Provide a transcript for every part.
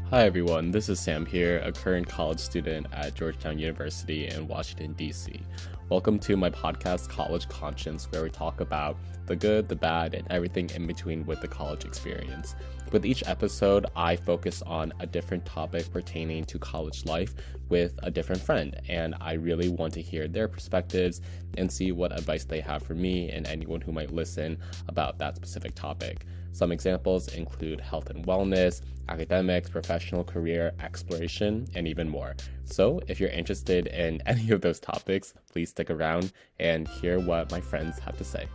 Hi everyone, this is Sam here, a current college student at Georgetown University in Washington, D.C. Welcome to my podcast, College Conscience, where we talk about the good, the bad, and everything in between with the college experience. With each episode, I focus on a different topic pertaining to college life with a different friend, and I really want to hear their perspectives and see what advice they have for me and anyone who might listen about that specific topic. Some examples include health and wellness, academics, professional career, exploration, and even more. So if you're interested in any of those topics, please stick around and hear what my friends have to say.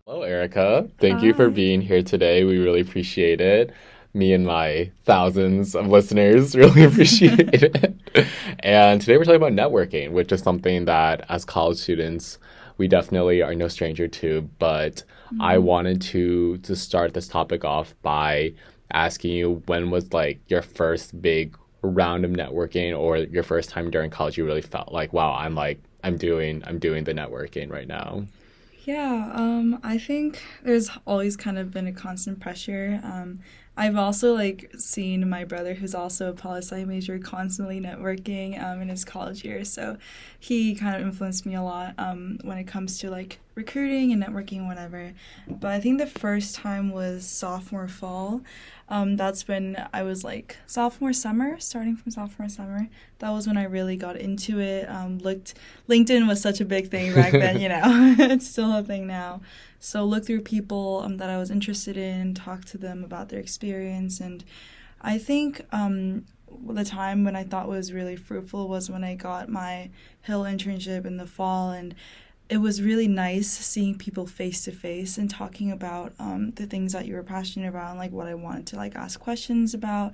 Hello, Erica. Thank you for Hi. being here today. We really appreciate it. Me and my thousands of listeners really appreciate it. And today we're talking about networking, which is something that as college students, we definitely are no stranger to. But I Mhm. wanted to start this topic off by asking you when was like your first big round of networking or your first time during college you really felt like, wow, I'm doing the networking right now. I think there's always kind of been a constant pressure. I've also like seen my brother, who's also a poli sci major, constantly networking in his college years. So he kind of influenced me a lot when it comes to like recruiting and networking, whatever. But I think the first time was sophomore fall. That's when I was like sophomore summer, starting from sophomore summer. That was when I really got into it. Looked LinkedIn was such a big thing back then, you know. It's still a thing now. So look through people that I was interested in, talk to them about their experience, and I think the time when I thought was really fruitful was when I got my Hill internship in the fall, and it was really nice seeing people face to face and talking about the things that you were passionate about and like what I wanted to like ask questions about.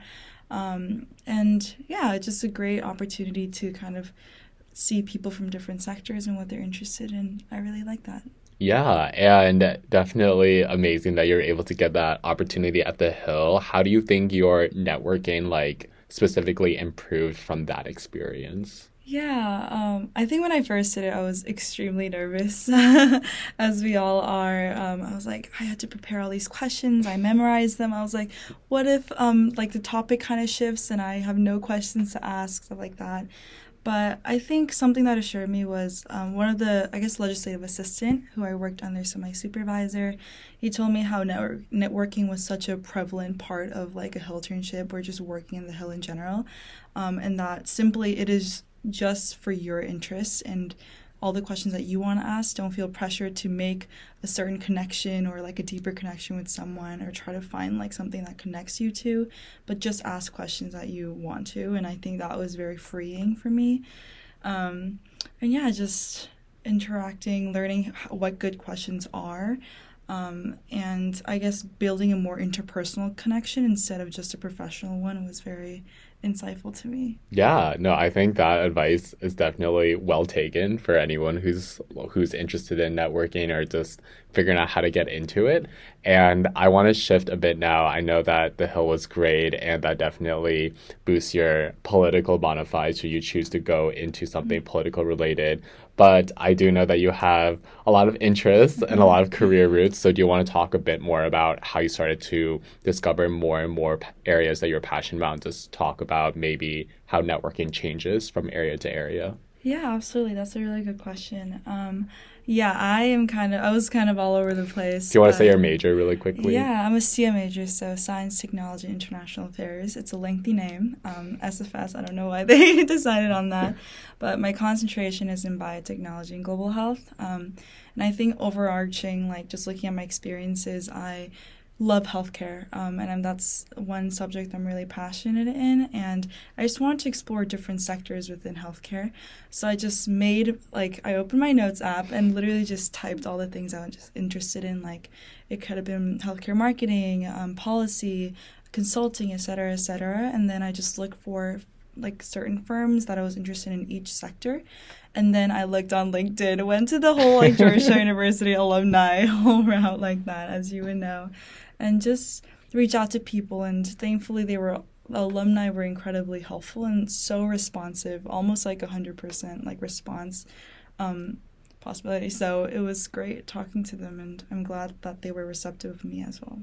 And yeah, it's just a great opportunity to kind of see people from different sectors and what they're interested in. I really like that. Yeah, and definitely amazing that you're able to get that opportunity at the Hill. How do you think your networking, like, specifically improved from that experience? I think when I first did it, I was extremely nervous, as we all are. I was like, I had to prepare all these questions. I memorized them. I was like, what if like the topic kind of shifts and I have no questions to ask, stuff like that. But I think something that assured me was one of the, I guess, legislative assistant who I worked under, so my supervisor. He told me how networking was such a prevalent part of like a Hill internship or just working in the Hill in general, and that simply it is just for your interests and all the questions that you want to ask. Don't feel pressured to make a certain connection or like a deeper connection with someone or try to find like something that connects you to, but just ask questions that you want to. And I think that was very freeing for me. Um, and yeah, just interacting, learning what good questions are. And I guess building a more interpersonal connection instead of just a professional one was very insightful to me. Yeah, no, I think that advice is definitely well taken for anyone who's interested in networking or just figuring out how to get into it. And I want to shift a bit now. I know that the Hill was great and that definitely boosts your political bona fides should you choose to go into something political related. But I do know that you have a lot of interests and a lot of career routes. So do you want to talk a bit more about how you started to discover more and more areas that you're passionate about and just talk about maybe how networking changes from area to area? Yeah, absolutely. That's a really good question. I was kind of all over the place, Do you want to say but your major really quickly? yeah, I'm a STEM major, so Science, Technology, International Affairs. It's a lengthy name. SFS, I don't know why they decided on that, but my concentration is in biotechnology and global health. And I think overarching, like just looking at my experiences, I love healthcare, that's one subject I'm really passionate in, and I just wanted to explore different sectors within healthcare. So I just made like I opened my notes app and literally just typed all the things I was just interested in. Like it could have been healthcare marketing, policy, consulting, etc., etc. And then I just looked for like certain firms that I was interested in each sector. And then I looked on LinkedIn, went to the whole like Georgetown University alumni whole route like that, as you would know, and just reach out to people. And thankfully, the alumni were incredibly helpful and so responsive, almost like 100% like response um, possibility. So it was great talking to them, and I'm glad that they were receptive of me as well.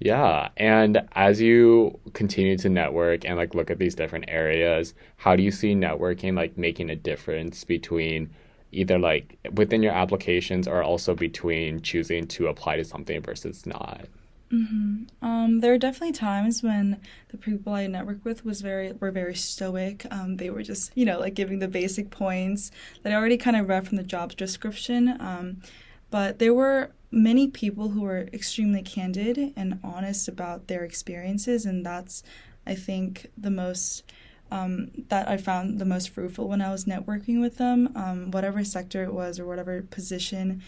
Yeah, and as you continue to network and like look at these different areas, how do you see networking like making a difference between either like within your applications or also between choosing to apply to something versus not? There are definitely times when the people I networked with were very stoic. They were just like giving the basic points that I already kind of read from the job description. But there were many people who were extremely candid and honest about their experiences, and that's I think the most that I found the most fruitful when I was networking with them. Whatever sector it was or whatever position,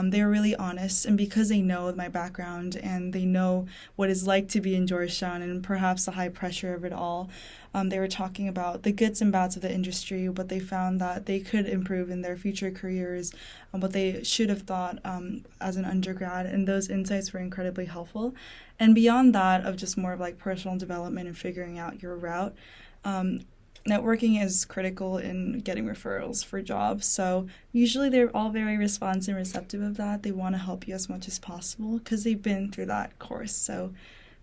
they were really honest, and because they know my background and they know what it's like to be in Georgetown and perhaps the high pressure of it all, they were talking about the goods and bads of the industry, what they found that they could improve in their future careers, what they should have thought as an undergrad, and those insights were incredibly helpful. And beyond that, of just more of like personal development and figuring out your route, um, networking is critical in getting referrals for jobs. So usually they're all very responsive and receptive of that. They want to help you as much as possible because they've been through that course. So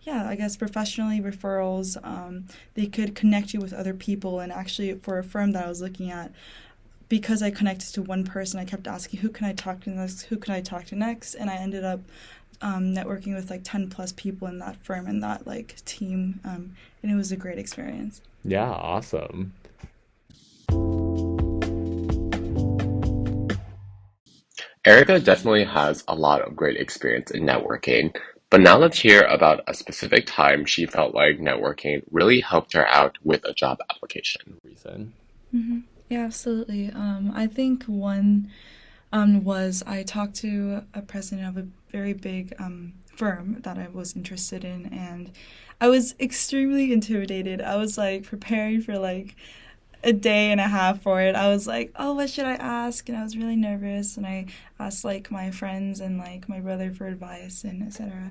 yeah, I guess professionally referrals, they could connect you with other people. And actually, for a firm that I was looking at, because I connected to one person, I kept asking, who can I talk to next? Who can I talk to next? And I ended up networking with like 10 plus people in that firm and that like team. And it was a great experience. Yeah, awesome. Erica definitely has a lot of great experience in networking, but now let's hear about a specific time she felt like networking really helped her out with a job application. Reason. Yeah, absolutely. I think one was I talked to a president of a very big firm that I was interested in, and I was extremely intimidated. I was like preparing for like a day and a half for it. I was like, oh, what should I ask? And I was really nervous, and I asked like my friends and like my brother for advice and etc.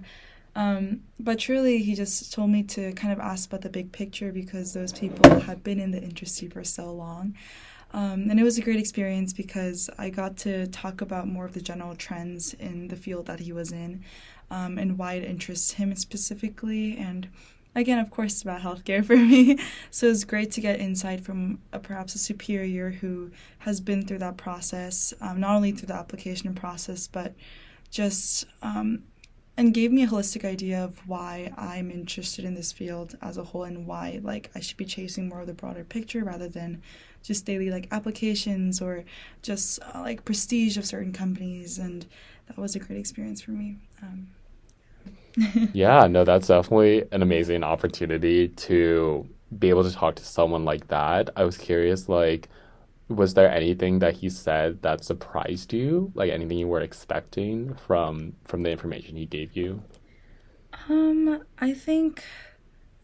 But truly, he just told me to kind of ask about the big picture because those people have been in the industry for so long. And it was a great experience because I got to talk about more of the general trends in the field that he was in, and why it interests him specifically. And again, of course, it's about healthcare for me. So it's great to get insight from perhaps a superior who has been through that process, not only through the application process, but just and gave me a holistic idea of why I'm interested in this field as a whole and why like I should be chasing more of the broader picture rather than just daily like applications or just like prestige of certain companies. And that was a great experience for me. Yeah, no, that's definitely an amazing opportunity to be able to talk to someone like that. I was curious, like, was there anything that he said that surprised you? Like anything you were expecting from the information he gave you? I think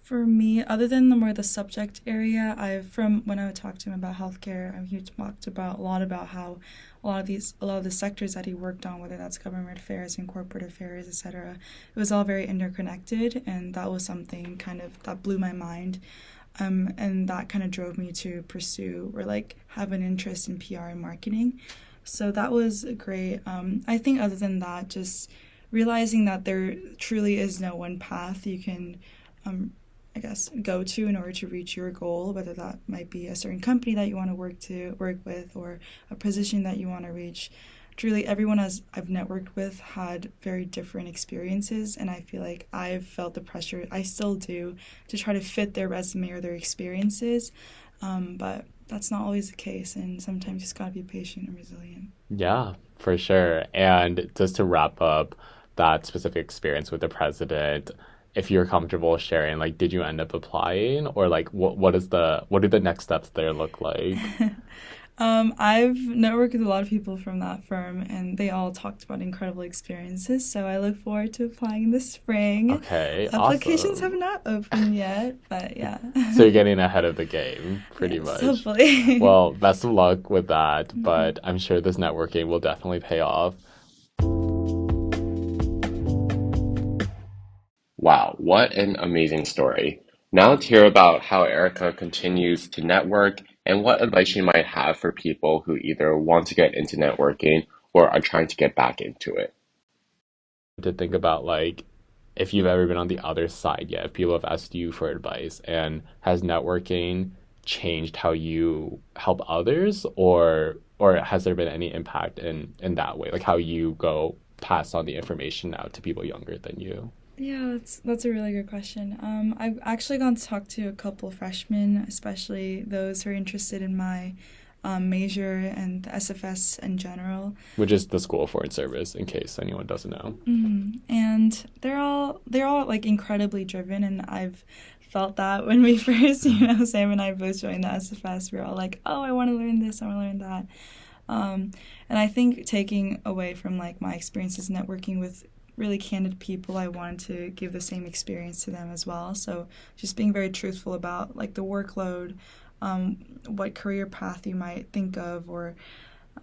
for me, other than the more the subject area, I've from when I would talk to him about healthcare, he talked about a lot about how a lot of the sectors that he worked on, whether that's government affairs and corporate affairs, etc., it was all very interconnected, and that was something kind of that blew my mind. And that kind of drove me to pursue or like have an interest in PR and marketing. So that was great. I think other than that, just realizing that there truly is no one path you can, um, I guess, go to in order to reach your goal, whether that might be a certain company that you want to work with or a position that you want to reach. Truly, everyone as I've networked with had very different experiences, and I feel like I've felt the pressure, I still do, to try to fit their resume or their experiences. But that's not always the case, and sometimes you just gotta be patient and resilient. Yeah, for sure. And just to wrap up that specific experience with the president, if you're comfortable sharing, like, did you end up applying, or like, what do the next steps there look like? I've networked with a lot of people from that firm, and they all talked about incredible experiences. So I look forward to applying this spring. Okay, Applications have awesome. not opened yet, but yeah. So you're getting ahead of the game, pretty Yes, much. hopefully. Well, best of luck with that, but I'm sure this networking will definitely pay off. Wow, what an amazing story. Now let's hear about how Erica continues to network and what advice she might have for people who either want to get into networking or are trying to get back into it. To think about like if you've ever been on the other side yet, if people have asked you for advice, and has networking changed how you help others, or has there been any impact in that way, like how you go pass on the information out to people younger than you? Yeah, that's a really good question. I've actually gone to talk to a couple freshmen, especially those who are interested in my major and the SFS in general. Which is the School of Foreign Service, in case anyone doesn't know. And they're all like incredibly driven, and I've felt that when we first, Sam and I both joined the SFS. We were all like, oh, I want to learn this, I want to learn that. And I think taking away from like my experiences networking with really candid people, I wanted to give the same experience to them as well. So just being very truthful about like the workload, what career path you might think of, or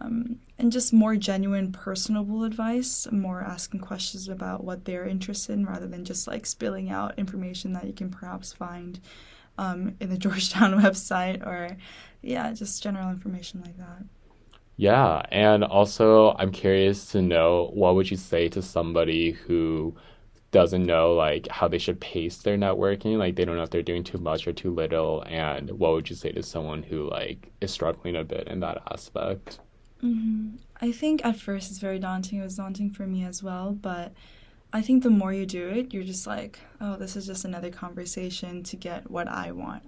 and just more genuine, personable advice, more asking questions about what they're interested in rather than just like spilling out information that you can perhaps find in the Georgetown website, or yeah, just general information like that. Yeah, and also I'm curious to know, what would you say to somebody who doesn't know like how they should pace their networking, like they don't know if they're doing too much or too little, and what would you say to someone who like is struggling a bit in that aspect? I think at first it's very daunting. It was daunting for me as well, but I think the more you do it, you're just like, oh, this is just another conversation to get what I want,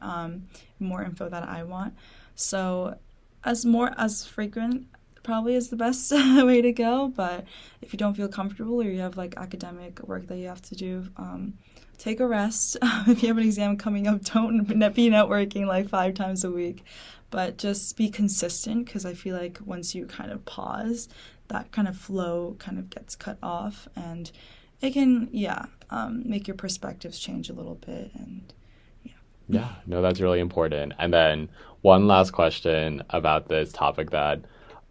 more info that I want. So as frequent probably is the best way to go, but if you don't feel comfortable or you have like academic work that you have to do, take a rest. If you have an exam coming up, don't be networking like 5 times a week, but just be consistent, because I feel like once you kind of pause, that kind of flow kind of gets cut off, and it can, make your perspectives change a little bit, and yeah. Yeah, no, that's really important. And then one last question about this topic that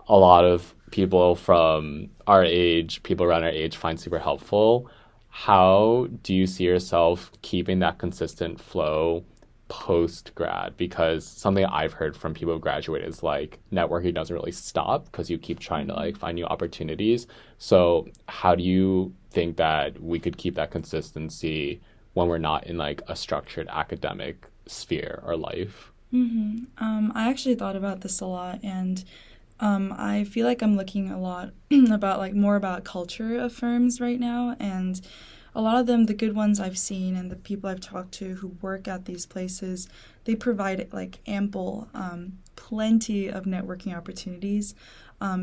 a lot of people from our age, people around our age, find super helpful. How do you see yourself keeping that consistent flow post grad? Because something I've heard from people who graduate is like networking doesn't really stop because you keep trying to like find new opportunities. So how do you think that we could keep that consistency when we're not in like a structured academic sphere or life? I actually thought about this a lot, and I feel like I'm looking a lot about like more about culture of firms right now, and a lot of them, the good ones I've seen and the people I've talked to who work at these places, they provide like ample, plenty of networking opportunities,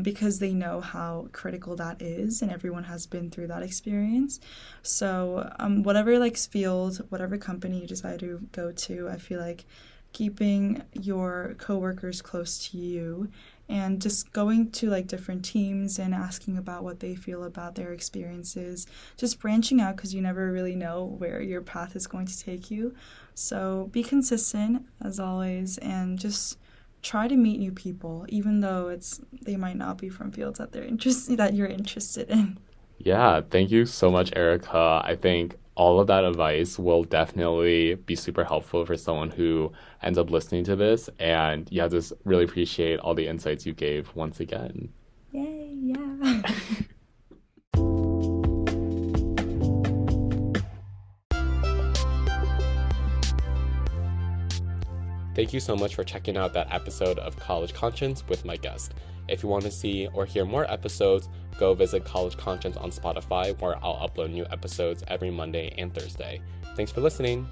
because they know how critical that is, and everyone has been through that experience. So whatever like field, whatever company you decide to go to, I feel like keeping your coworkers close to you and just going to like different teams and asking about what they feel about their experiences, just branching out, because you never really know where your path is going to take you. So be consistent as always, and just try to meet new people, even though they might not be from fields that you're interested in. Yeah, thank you so much, Erica. I think all of that advice will definitely be super helpful for someone who ends up listening to this. And yeah, just really appreciate all the insights you gave once again. Yay, yeah. Thank you so much for checking out that episode of College Conscience with my guest. If you want to see or hear more episodes, go visit College Conscience on Spotify, where I'll upload new episodes every Monday and Thursday. Thanks for listening.